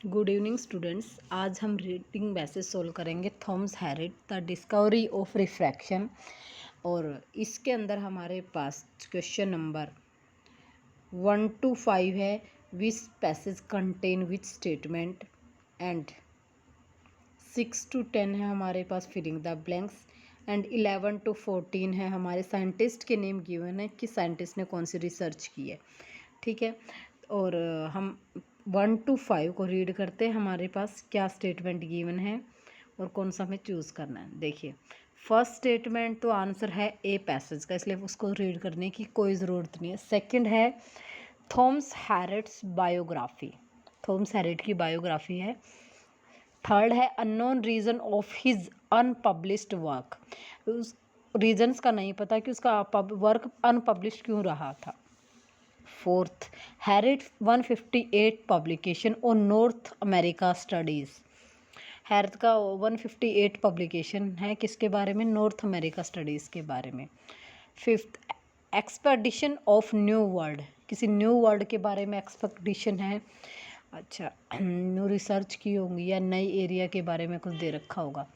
Good evening students. आज हम reading message solve करेंगे Thomas Herriot the discovery of refraction. और इसके अंदर हमारे पास क्वेश्चन नंबर 1 to 5 है। Which passage contain which statement. And 6 to 10 है हमारे पास filling the blanks. And 11 to 14 है हमारे साइंटिस्ट के नेम गिवन है कि साइंटिस्ट ने कौन सी रिसर्च की है। ठीक है, और हम 1 to 5 को रीड करते हैं। हमारे पास क्या स्टेटमेंट गिवन है और कौन सा हमें चूज़ करना है। देखिए, फर्स्ट स्टेटमेंट तो आंसर है ए पैसेज का, इसलिए उसको रीड करने की कोई ज़रूरत नहीं है। सेकंड है थॉमस हैरिट्स बायोग्राफी, थॉमस हैरिट की बायोग्राफी है। थर्ड है unknown reason of his unpublished work, उस रीजन्स का नहीं पता कि उसका वर्क अनपब्लिश्ड क्यों रहा था। Fourth, Herriot 158 publication on north America studies. Herriot का 158 पब्लिकेशन है किसके बारे में? नॉर्थ अमेरिका स्टडीज़ के बारे में। Fifth, expedition of new world, किसी न्यू वर्ल्ड के बारे में एक्सपेडिशन है। अच्छा, न्यू रिसर्च की होंगी या नई एरिया के बारे में कुछ दे रखा होगा।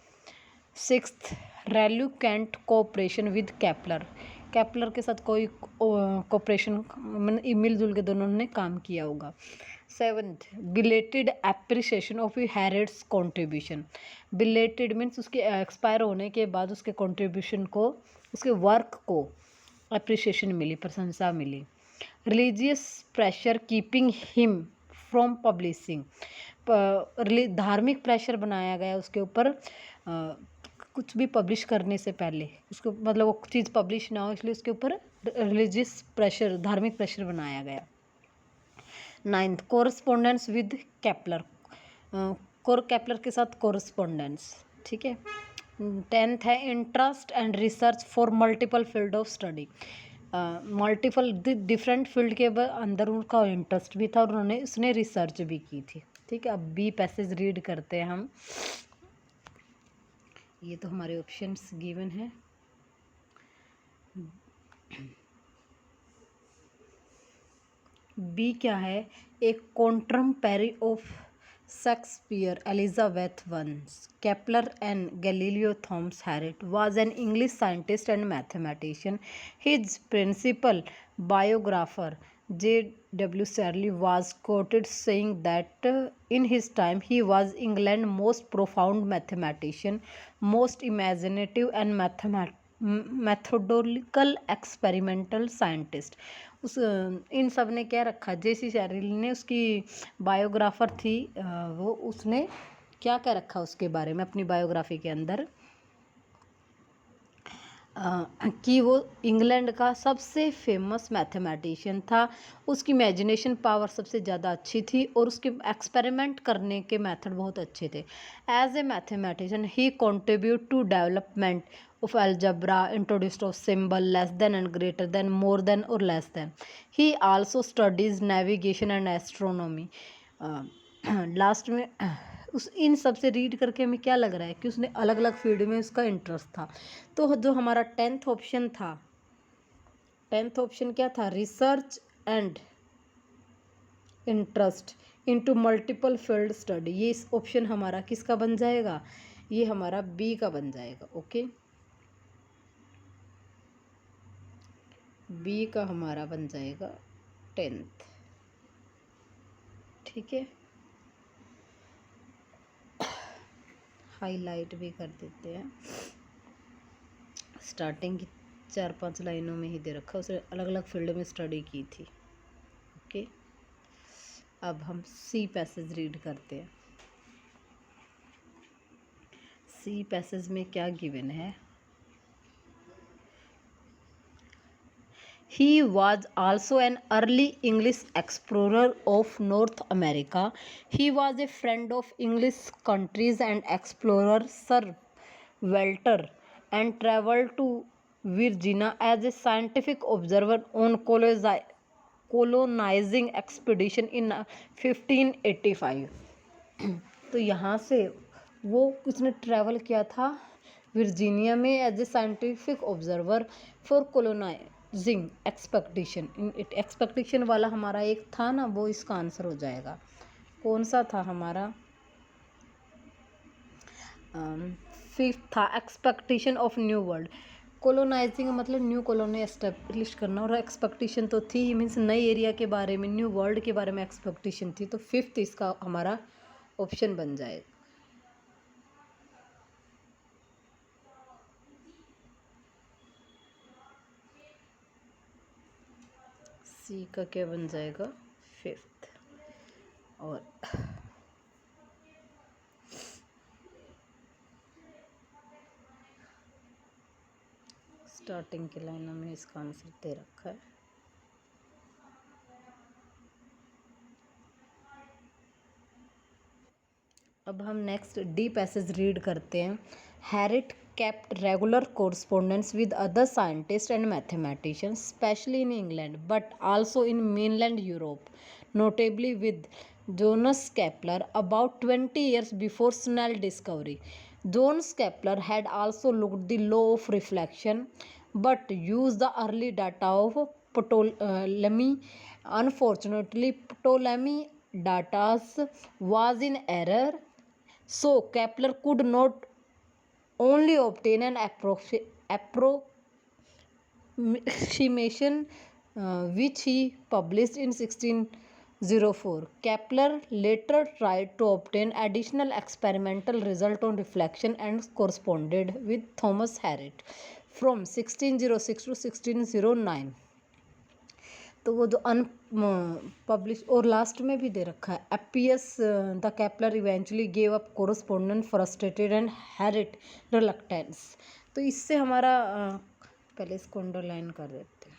Sixth, reluctant cooperation with Kepler, Kepler के साथ कोई कोऑपरेशन मिलजुल के दोनों ने काम किया होगा। Seventh, belated appreciation of Harriot's contribution, belated means उसके एक्सपायर होने के बाद उसके कॉन्ट्रीब्यूशन को, उसके वर्क को अप्रिसिएशन मिली, प्रशंसा मिली। Religious pressure keeping him from publishing, धार्मिक प्रेशर बनाया गया उसके ऊपर कुछ भी पब्लिश करने से पहले, उसको मतलब वो चीज़ पब्लिश ना हो इसलिए उसके ऊपर रिलीजियस प्रेशर, धार्मिक प्रेशर बनाया गया। Ninth, correspondence with Kepler, Kepler के साथ कोरस्पोंडेंस। ठीक है। टेंथ है interest and research for multiple field of study, multiple different field के अंदर उनका इंटरेस्ट भी था और उन्होंने उसने रिसर्च भी की थी। ठीक है, अब बी पैसेज रीड करते हैं हम। ये तो हमारे ऑप्शंस गिवन है। बी क्या है? एक contemporary of Shakespeare, Elizabethans, Kepler and Galileo Thomas Harriot was an English scientist and mathematician. His principal biographer J.W. Searle was quoted saying that in his time he was England's most profound mathematician, most imaginative and methodological experimental scientist. उस इन सब ने क्या रखा? जेसी शैरिल ने, उसकी biographer थी, वो उसने क्या क्या रखा उसके बारे में अपनी बायोग्राफी के अंदर कि वो इंग्लैंड का सबसे फेमस मैथमेटिशियन था, उसकी इमेजिनेशन पावर सबसे ज़्यादा अच्छी थी और उसके एक्सपेरिमेंट करने के मेथड बहुत अच्छे थे। As a mathematician he contribute to development of algebra, introduced of symbol less than and greater than, more than or less than. He also studies navigation and astronomy. Last में उस इन सब से रीड करके हमें क्या लग रहा है कि उसने अलग अलग फील्ड में उसका इंटरेस्ट था। तो जो हमारा टेंथ ऑप्शन था, टेंथ ऑप्शन क्या था? Research and interest into multiple field study. ये इस ऑप्शन हमारा किसका बन जाएगा? ये हमारा बी का बन जाएगा। ओके, बी का हमारा बन जाएगा टेंथ। ठीक है, हाईलाइट भी कर देते हैं। स्टार्टिंग की 4-5 लाइनों में ही दे रखा, उसने अलग अलग फील्ड में स्टडी की थी। ओके, अब हम सी पैसेज रीड करते हैं। सी पैसेज में क्या गिवन है? He was also an early English explorer of North America. He was a friend of English countries and explorer Sir Walter and traveled to Virginia as a scientific observer on colonizing expedition in 1585. तो यहाँ से वो किसने travel किया था? Virginia में as a scientific observer for colonising expectation. Expectation वाला हमारा एक था ना, वो इसका आंसर हो जाएगा। कौन सा था हमारा? फिफ्थ था expectation of new world. Colonising मतलब न्यू कॉलोनी एस्टेब्लिश करना, और एक्सपेक्टेशन तो थी ही, मीन्स नई एरिया के बारे में, न्यू वर्ल्ड के बारे में एक्सपेक्टेशन थी। तो फिफ्थ इसका हमारा ऑप्शन बन जाएगा। सी का क्या बन जाएगा? फिफ्थ। और स्टार्टिंग के लाइनों में इसका आंसर दे रखा है। अब हम नेक्स्ट डी पैसेज रीड करते हैं। Herriot kept regular correspondence with other scientists and mathematicians, especially in England, but also in mainland Europe, notably with Johannes Kepler about 20 years before Snell discovery. Johannes Kepler had also looked the law of reflection, but used the early data of Ptolemy. Unfortunately, Ptolemy data was in error, so Kepler could not only obtain an approximation, which he published in 1604. Kepler later tried to obtain additional experimental result on reflection and corresponded with Thomas Harriot from 1606 to 1609. तो वो जो unpublish, और last में भी दे रखा है, appears the Kepler eventually gave up correspondent frustrated and Harriot reluctance. तो इससे हमारा पहले इसको अंडरलाइन कर देते हैं,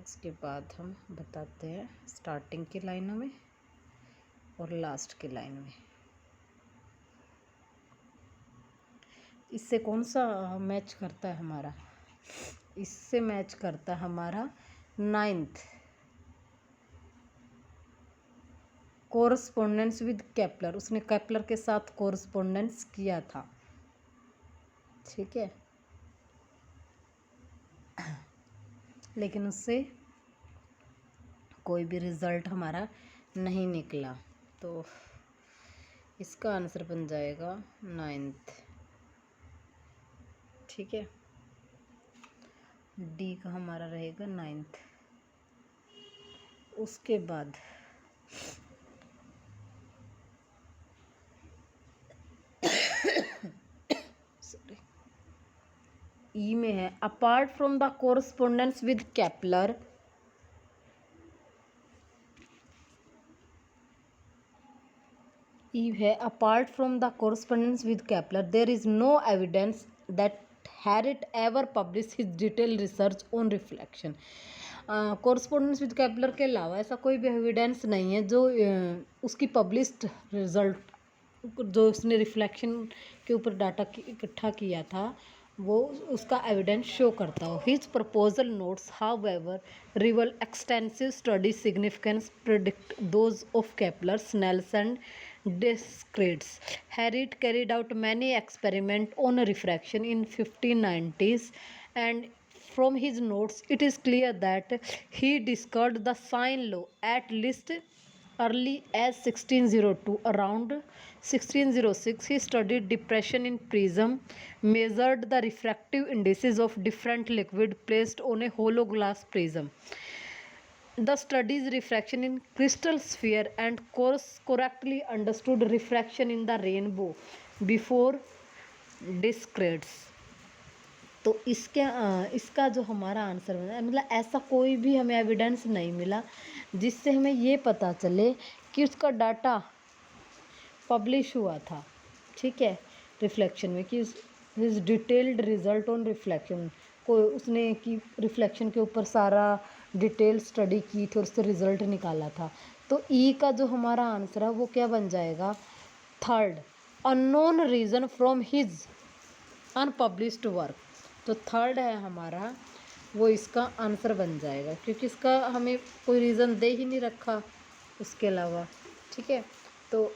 इसके बाद हम बताते हैं स्टार्टिंग की लाइनों में और लास्ट की लाइन में। इससे कौन सा मैच करता है हमारा? इससे मैच करता है हमारा नाइन्थ, कोरस्पोंडेंस विद केपलर। उसने केपलर के साथ कोरस्पोंडेंस किया था, ठीक है, लेकिन उससे कोई भी रिजल्ट हमारा नहीं निकला। तो इसका आंसर बन जाएगा नाइन्थ, ठीक है, डी का हमारा रहेगा नाइन्थ। उसके बाद ई में है, apart from the correspondence with Kepler, E है apart from the correspondence with Kepler there is no evidence that Harriot ever publish his detail research on reflection. Correspondence with Kepler के अलावा ऐसा कोई भी एविडेंस नहीं है जो उसकी पब्लिश्ड रिजल्ट, जो उसने रिफ्लेक्शन के ऊपर डाटा इकट्ठा किया था, वो उसका एविडेंस शो करता हो। His proposal notes however reveal extensive study significance predict those of Kepler, Snell's and Descartes. Harriot carried out many experiments on refraction in 1590s, and from his notes it is clear that he discovered the sine law at least early as 1602. Around 1606 he studied depression in prism, measured the refractive indices of different liquid placed on a hollow glass prism, the studies refraction in crystal sphere, and correctly understood refraction in the rainbow before Descartes. तो इसका जो हमारा answer बना, मतलब ऐसा कोई भी हमें एविडेंस नहीं मिला जिससे हमें ये पता चले कि उसका डाटा पब्लिश हुआ था, ठीक है, रिफ्लेक्शन में, कि his detailed result on reflection, कोई उसने कि रिफ्लेक्शन के ऊपर सारा डिटेल स्टडी की थी और उससे रिजल्ट निकाला था। तो ई का जो हमारा आंसर है वो क्या बन जाएगा? Third, unknown reason from his unpublished work. तो थर्ड है हमारा, वो इसका आंसर बन जाएगा, क्योंकि इसका हमें कोई रीज़न दे ही नहीं रखा उसके अलावा, ठीक है। तो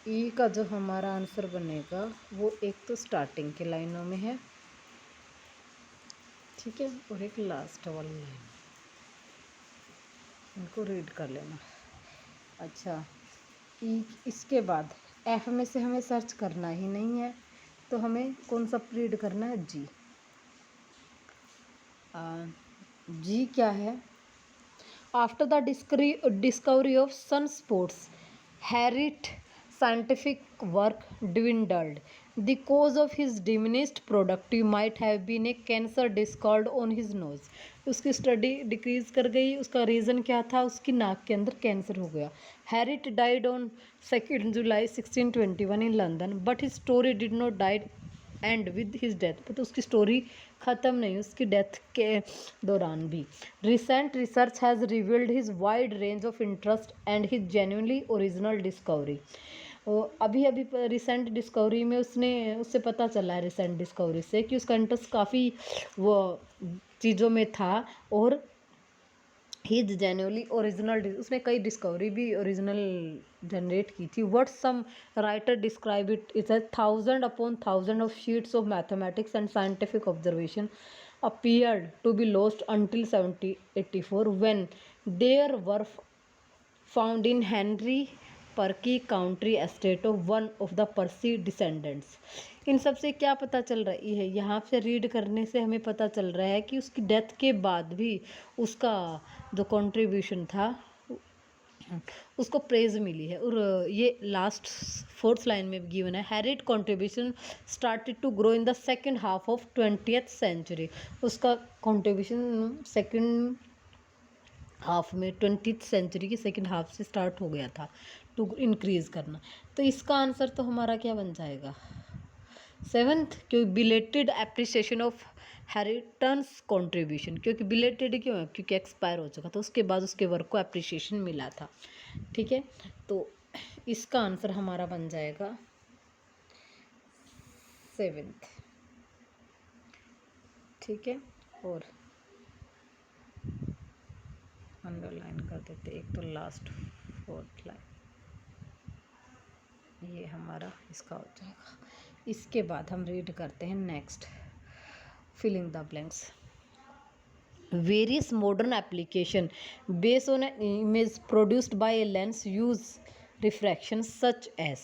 ई का जो हमारा आंसर बनेगा वो एक तो स्टार्टिंग की लाइनों में है, ठीक है, और एक लास्ट वाली लाइन, इनको रीड कर लेना। अच्छा, इसके बाद एफ में से हमें सर्च करना ही नहीं है, तो हमें कौन सा रीड करना है, जी। जी क्या है? After the discovery of sun spots, Harriot scientific work dwindled. The cause of his diminished productivity might have been a cancer discovered on his nose. उसकी स्टडी डिक्रीज कर गई, उसका रीज़न क्या था? उसकी नाक के अंदर कैंसर हो गया। Herriot died on 2 July 1621 in London, but his story did not died and with his death. तो उसकी स्टोरी ख़त्म नहीं, उसकी डेथ के दौरान भी। Recent research has revealed his wide range of interest and his genuinely original discovery. अभी अभी रिसेंट डिस्कवरी में उससे पता चला है, रिसेंट डिस्कवरी से, कि उसका इंटरेस्ट काफ़ी वो चीज़ों में था, और हिज जेन्युइनली ओरिजिनल, उसने कई डिस्कवरी भी ओरिजिनल जनरेट की थी। What some writer describe it is 1,000 upon 1,000 of sheets of mathematics and scientific observation appeared to be lost until 1784 when there were found in Henry Percy's country estate of one of the Percy descendants. इन सब से क्या पता चल रही है? यहाँ से रीड करने से हमें पता चल रहा है कि उसकी डेथ के बाद भी उसका जो कंट्रीब्यूशन था उसको प्रेज मिली है। और ये लास्ट 4th लाइन में गिवन है, Harriot contribution started to grow in the second half of 20th century. उसका कंट्रीब्यूशन सेकेंड हाफ में 20th सेंचुरी की सेकेंड हाफ से स्टार्ट हो गया था टू इंक्रीज करना। तो इसका आंसर तो हमारा क्या बन जाएगा? 7th, क्योंकि बिलेटेड एप्रिसिएशन ऑफ हैरिटन्स कंट्रीब्यूशन। क्योंकि बिलेटेड क्यों है? क्योंकि एक्सपायर हो चुका था, उसके बाद उसके वर्क को एप्रिसिएशन मिला था। ठीक है, तो इसका आंसर हमारा बन जाएगा 7th। ठीक है, और अंडरलाइन कर देते एक तो लास्ट 4th लाइन, ये हमारा इसका हो जाएगा। इसके बाद हम रीड करते हैं next, filling the blanks. Various modern application based on an image produced by a lens use refraction such as,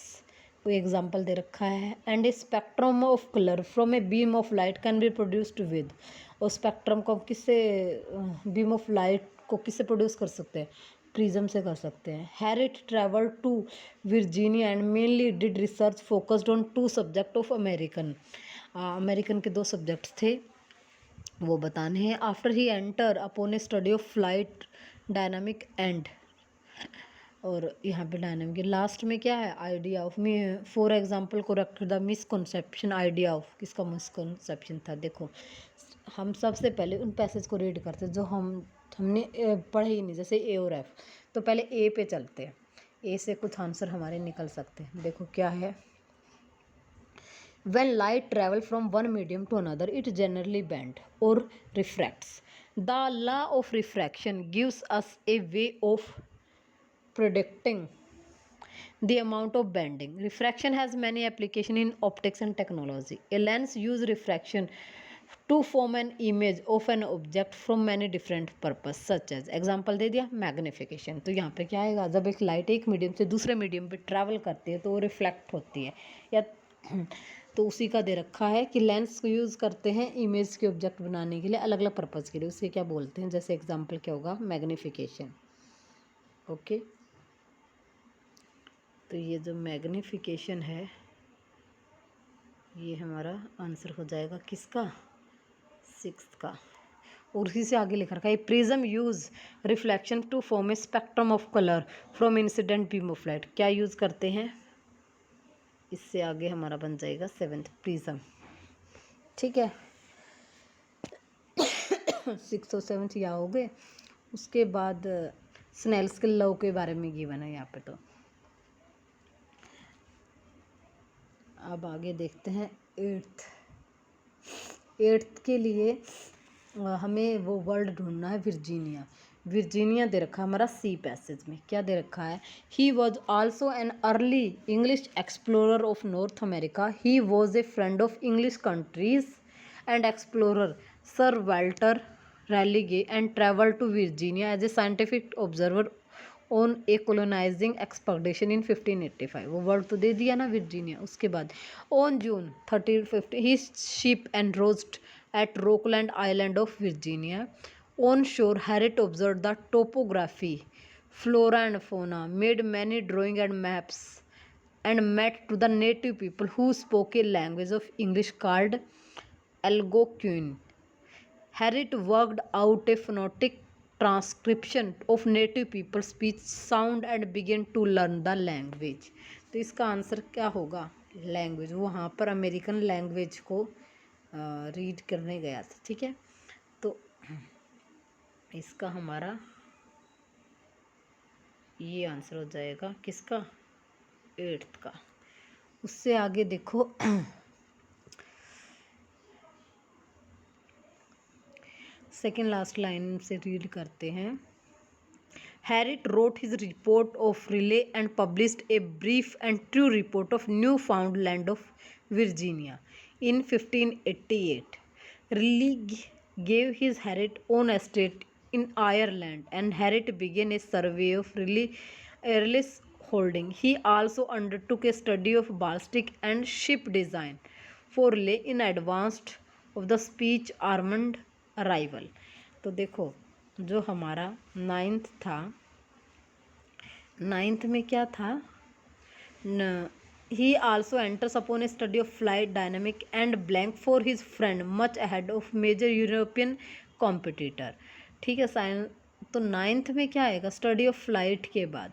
कोई एग्जांपल दे रखा है, and a spectrum of colour from a beam of light can be produced with. और spectrum को किससे, beam of light को किससे produce कर सकते हैं? प्रिज्म से कर सकते हैं। Harriot travel to Virginia and mainly did research focused on 2 subject of American. American के 2 सब्जेक्ट्स थे, वो बताने हैं। After he enter upon a study of flight dynamic and, और यहाँ पे डायनामिक लास्ट में क्या है? Idea of me, for example correct the misconception idea of. किसका मिसकंसेप्शन था? देखो, हम सबसे पहले उन पैसेज को रीड करते जो हमने पढ़े ही नहीं, जैसे ए और एफ। तो पहले ए पे चलते हैं, ए से कुछ आंसर हमारे निकल सकते हैं। देखो क्या है, when light travel from one medium to another it generally bends or refracts. The law of refraction gives us a way of predicting the amount of bending. Refraction has many applications in optics and technology. A lens uses refraction to form an image of an object from many different purpose such as, example दे दिया, magnification. तो यहाँ पे क्या आएगा? जब एक light एक मीडियम से दूसरे मीडियम पे ट्रैवल करती है तो वो रिफ्लेक्ट होती है, या तो उसी का दे रखा है कि लेंस को यूज़ करते हैं इमेज के ऑब्जेक्ट बनाने के लिए, अलग अलग पर्पज़ के लिए। उसे क्या बोलते हैं? जैसे एग्जांपल क्या होगा? मैग्निफिकेशन। ओके, तो ये जो मैग्निफिकेशन है ये हमारा आंसर हो जाएगा किसका? 6th का। और उसी से आगे लिख रखा है, prism use reflection to form a spectrum of colour from incident beam of light. क्या यूज़ करते हैं? इससे आगे हमारा बन जाएगा 7th, प्रिज्म। ठीक है, 6th और 7th यहाँ हो गए। उसके बाद स्नेल्स के लॉ के बारे में गिवन है यहाँ पे। तो अब आगे देखते हैं 8th के लिए हमें वो वर्ड ढूंढना है, वर्जीनिया। वर्जीनिया दे रखा है हमारा सी पैसेज में। क्या दे रखा है? He was also an early English explorer of North America. He was a friend of English countries and explorer sir Walter Raleigh and travel to Virginia as a scientific observer on a colonising expedition in 1585। वो word तो दे दिया ना Virginia. उसके बाद on June 1350 he ship anchored at Rockland Island of Virginia. On shore Harriot observe the topography, flora and fauna, made many drawing and maps, and met to the native people who spoke a language of English called Algonquin. Harriet worked out a phonetic transcription of native people speech sound and began to learn the language. तो इसका answer क्या होगा? Language. वो वहाँ पर American language को read करने गया था। ठीक है, तो इसका हमारा ये आंसर हो जाएगा किसका? 8th का। उससे आगे देखो सेकेंड लास्ट लाइन से रीड करते हैं। Harriet wrote his report of Riley and published a brief and true report of Newfoundland of Virginia in 1588. Riley gave his Harriet own estate in Ireland, and Harriet began a survey of Riley's holding. He also undertook a study of ballistic and ship design for Riley in advance of the speech armed arrival. तो देखो जो हमारा 9th था, 9th में क्या था? He also enters upon a study of flight dynamic and blank for his friend much ahead of major European competitor. ठीक है, साइन। तो 9th में क्या आएगा? स्टडी ऑफ फ्लाइट के बाद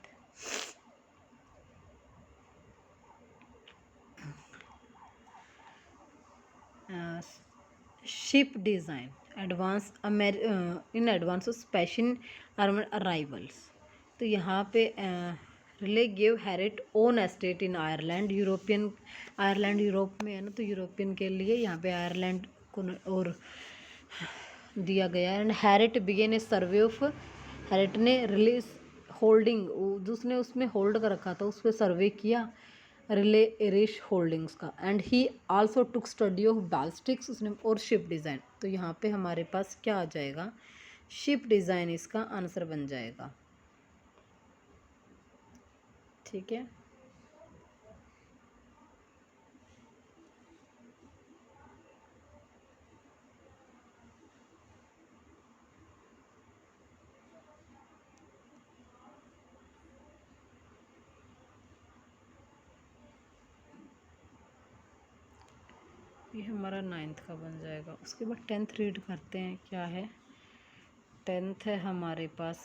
ship design advance in advance of special armed arrivals. तो यहाँ पे Raleigh give Harriot own estate in Ireland. Ireland Europe में है ना, तो यूरोपियन के लिए यहाँ पे आयरलैंड को और दिया गया है। And Harriot began a survey of, Harriot ने रिलीज होल्डिंग जिसने उसमें होल्ड कर रखा था उस पर सर्वे किया रिले एरिश होल्डिंग्स का। And he also took study of ballistics उसने और शिप डिज़ाइन। तो यहाँ पे हमारे पास क्या आ जाएगा? शिप डिज़ाइन इसका आंसर बन जाएगा। ठीक है, ये हमारा 9th का बन जाएगा। उसके बाद 10th रीड करते हैं क्या है। 10th है हमारे पास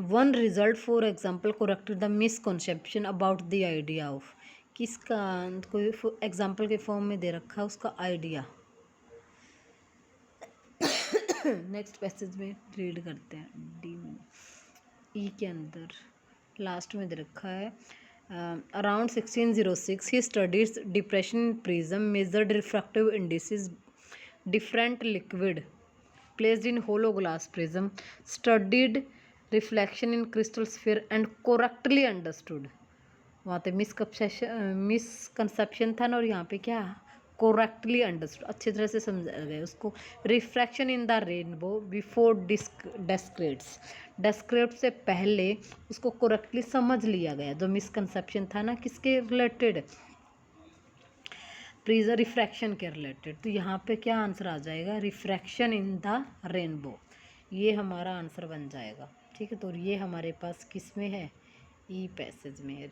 one result for example corrected the misconception about the idea of. किसका? कोई एग्जाम्पल के फॉर्म में दे रखा है उसका आइडिया। नेक्स्ट पैसेज में रीड करते हैं। डी ई के अंदर लास्ट में दे रखा है around 1606 he studied depression in prism, measured refractive indices, different liquid placed in hollow glass prism, studied reflection in crystal sphere and correctly understood। वहाँ पे मिसकंसेप्शन था ना, और यहाँ पे क्या? करेक्टली अंडरस्टूड, अच्छी तरह से समझा गया उसको। Refraction in the rainbow before Descartes, Descartes से पहले उसको करेक्टली समझ लिया गया। जो मिसकंसेप्शन था ना किसके रिलेटेड? प्रीजर रिफ्रैक्शन के रिलेटेड। तो यहाँ पे क्या आंसर आ जाएगा? रिफ्रैक्शन इन द रेनबो, ये हमारा आंसर बन जाएगा। ठीक है, तो ये हमारे पास किस में है? ई पैसेज में है।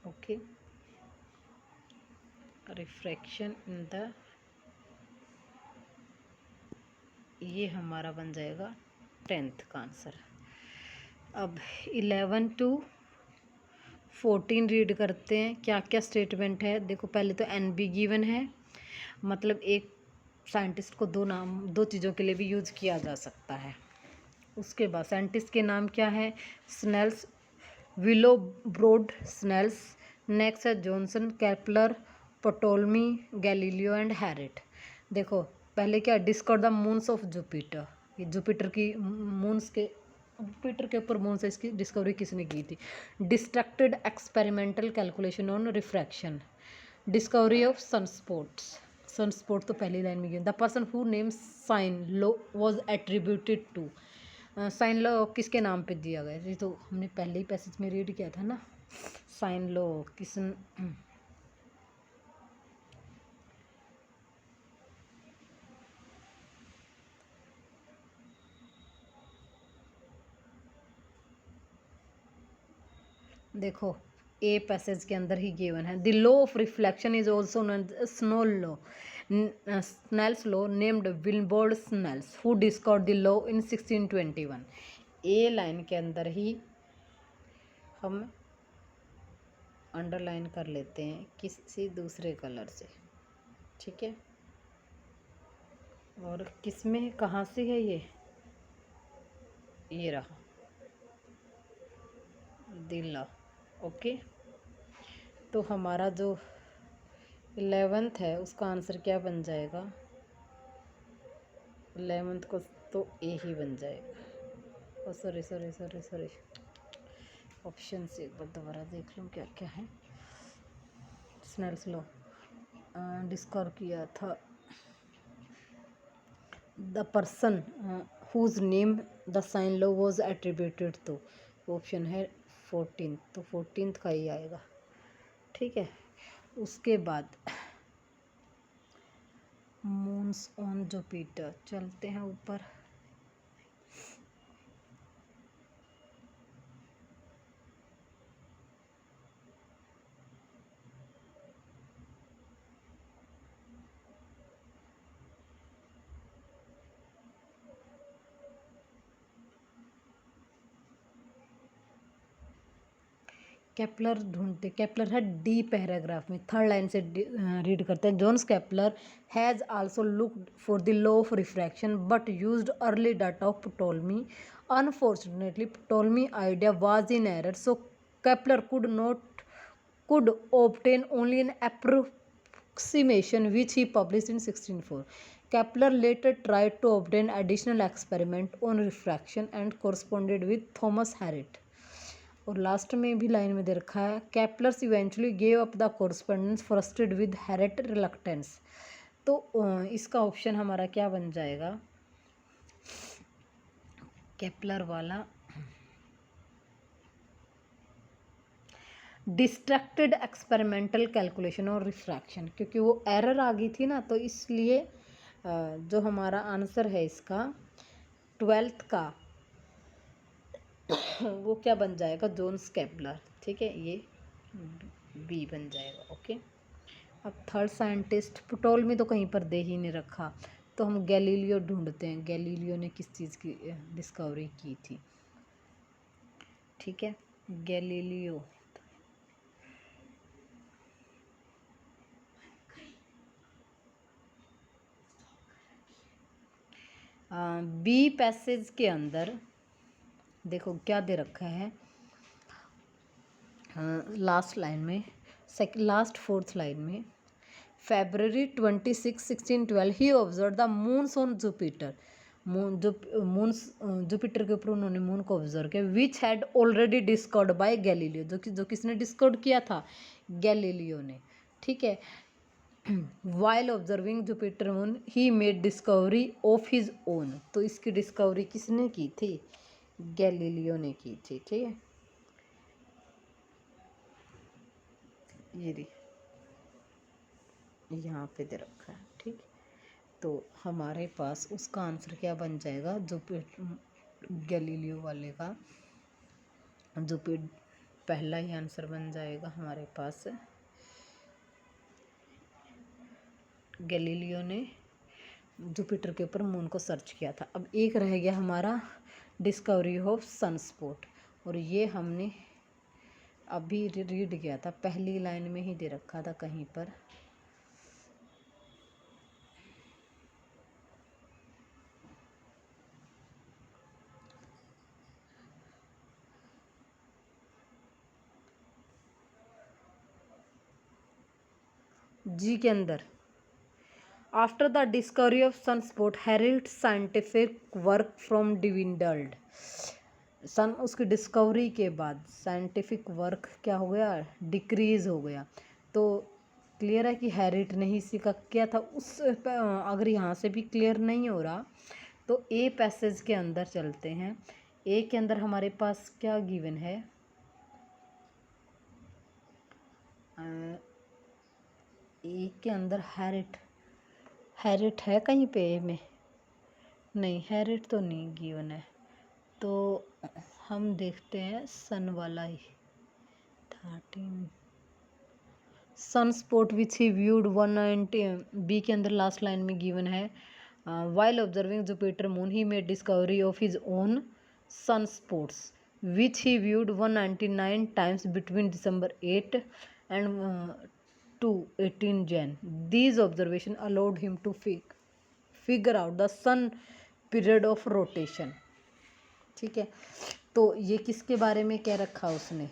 ओके, रिफ्रैक्शन इन द, ये हमारा बन जाएगा 10th का आंसर। अब 11 to 14 रीड करते हैं। क्या क्या स्टेटमेंट है? देखो पहले तो एन बी गिवन है, मतलब एक साइंटिस्ट को दो चीज़ों के लिए भी यूज़ किया जा सकता है। उसके बाद साइंटिस्ट के नाम क्या है? Snell's, Willebrord Snell's. नेक्स्ट है Johnson, Kepler, Ptolemy, Galileo and Harriot. देखो पहले क्या? Discover the moons of Jupiter. ये जुपिटर की मून्स के, जुपिटर के ऊपर मून से इसकी डिस्कवरी किसने की थी? Distracted experimental calculation on refraction. Discovery of sunspots, sunspot तो पहली लाइन में given. The person who name sine law was attributed to, sine law किसके नाम पे दिया गया? ये तो हमने पहले ही पैसेज में रीड किया था ना। साइन लॉ किस देखो ए पैसेज के अंदर ही गिवन है। The law of reflection is also Snell law, Snell's law, named Willebrord Snell's who discovered the law in 1621। A line के अंदर ही हम अंडरलाइन कर लेते हैं किसी दूसरे कलर से, ठीक है। और किस में कहाँ से है ये रहा दिल्ला, ओके। तो हमारा जो 11th है उसका आंसर क्या बन जाएगा? 11th को तो ए ही बन जाएगा। Oh sorry sorry sorry sorry, option से एक बार दोबारा देख लूँ क्या क्या है। स्नेल्स लॉ डिस्कवर किया था the person whose name the sine law was attributed to, option है 14th, तो 14th का ही आएगा, ठीक है। उसके बाद मून्स ऑन जुपिटर, चलते हैं ऊपर। केपलर ढूंढते, केपलर है डी पैराग्राफ में, थर्ड लाइन से रीड करते हैं। Johannes Kepler has also looked for the law of refraction but used early data of Ptolemy. Unfortunately, Ptolemy idea was in error, so Kepler could obtain only an approximation which he published in 1604. Kepler later tried to obtain additional experiment on refraction and corresponded with Thomas Harriot. और last में भी line में दे रखा है Kepler's eventually gave up the correspondence frustrated with Harriot reluctance. तो इसका option हमारा क्या बन जाएगा? केपलर वाला डिस्ट्रैक्टेड एक्सपेरिमेंटल कैलकुलेशन और रिफ्रैक्शन, क्योंकि वो एरर आ गई थी ना, तो इसलिए जो हमारा आंसर है इसका 12th का वो क्या बन जाएगा? जॉन्स केपलर, ठीक है, ये बी बन जाएगा, ओके। अब थर्ड साइंटिस्ट Ptolemy तो कहीं पर दे ही नहीं रखा, तो हम गैलीलियो ढूंढते हैं। गैलीलियो ने किस चीज़ की डिस्कवरी की थी? ठीक है, गैलीलियो बी पैसेज के अंदर देखो क्या दे रखा है लास्ट लाइन में, लास्ट 4th लाइन में, February 26, 1612 he observe the moons on Jupiter. Jupiter के ऊपर उन्होंने मून को ऑब्जर्व किया, which had already discovered by Galileo, जो किसने डिस्कवर किया था? गैलीलियो ने, ठीक है। While observing Jupiter moon he made discovery of his own, तो इसकी डिस्कवरी किसने की थी? गैलीलियो ने की थी, ठीक है। ये यहाँ पे दे रखा है, ठीक। तो हमारे पास उसका आंसर क्या बन जाएगा? जो गैलीलियो वाले का जो पहला ही आंसर बन जाएगा हमारे पास। गैलीलियो ने जुपिटर के ऊपर मून को सर्च किया था। अब एक रह गया हमारा डिस्कवरी ऑफ सनस्पॉट, और ये हमने अभी रीड किया था, पहली लाइन में ही दे रखा था कहीं पर। जी के अंदर after the discovery of sunspot Harriot scientific work from dwindled. सन उसकी डिस्कवरी के बाद साइंटिफिक वर्क क्या हो गया? डिक्रीज हो गया। तो क्लियर है कि हैरिट ने ही इसी का किया था। उस अगर यहाँ से भी क्लियर नहीं हो रहा तो ए पैसेज के अंदर चलते हैं। ए के अंदर हमारे पास क्या गिवन है, ए के अंदर हैरिट है कहीं पे ए में, नहीं हैरिट तो नहीं गिवन है, तो हम देखते हैं सन वाला ही 13 sun spot which he viewed 190। B के अंदर लास्ट लाइन में गिवन है while observing Jupiter moon he made discovery of his own sun spots which he viewed 199 times between December 8 and to 18 Jan. These observations allowed him to figure out the sun period of rotation। ठीक है, तो ये किसके बारे में कह रखा उसने,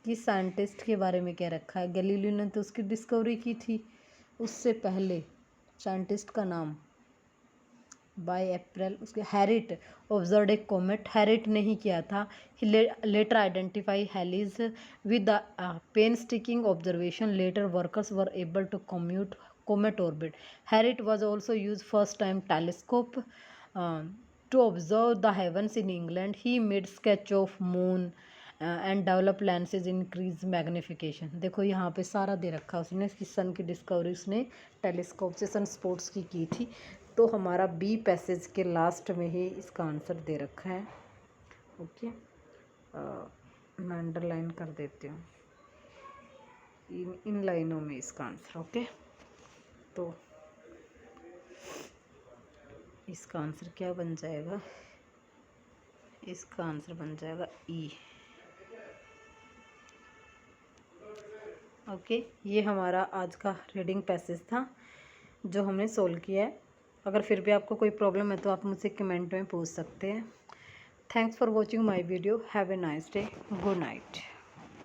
किस साइंटिस्ट के बारे में कह रखा है। गैलीलियो ने तो उसकी डिस्कवरी की थी, उससे पहले साइंटिस्ट का नाम बाय अप्रैल उसके Harriot observe a comet, Harriot ने ही किया था। He later identify Halley's with the painstaking observation, later workers were able to compute comet orbit. Harriet was also used first time telescope to observe the heavens in England. He made sketch of moon and develop lenses increase magnification। देखो यहाँ पे सारा दे रखा उसने कि सन की discovery उसने telescope से सन स्पॉट्स की थी। तो हमारा बी पैसेज के लास्ट में ही इसका आंसर दे रखा है। ओके, मैं अंडरलाइन कर देती हूँ इन लाइनों में इसका आंसर। ओके, तो इसका आंसर क्या बन जाएगा, इसका आंसर बन जाएगा ई। ओके, ये हमारा आज का रीडिंग पैसेज था जो हमने सोल्व किया है। अगर फिर भी आपको कोई प्रॉब्लम है तो आप मुझसे कमेंट में पूछ सकते हैं। Thanks for watching my video. Have a nice day. Good night.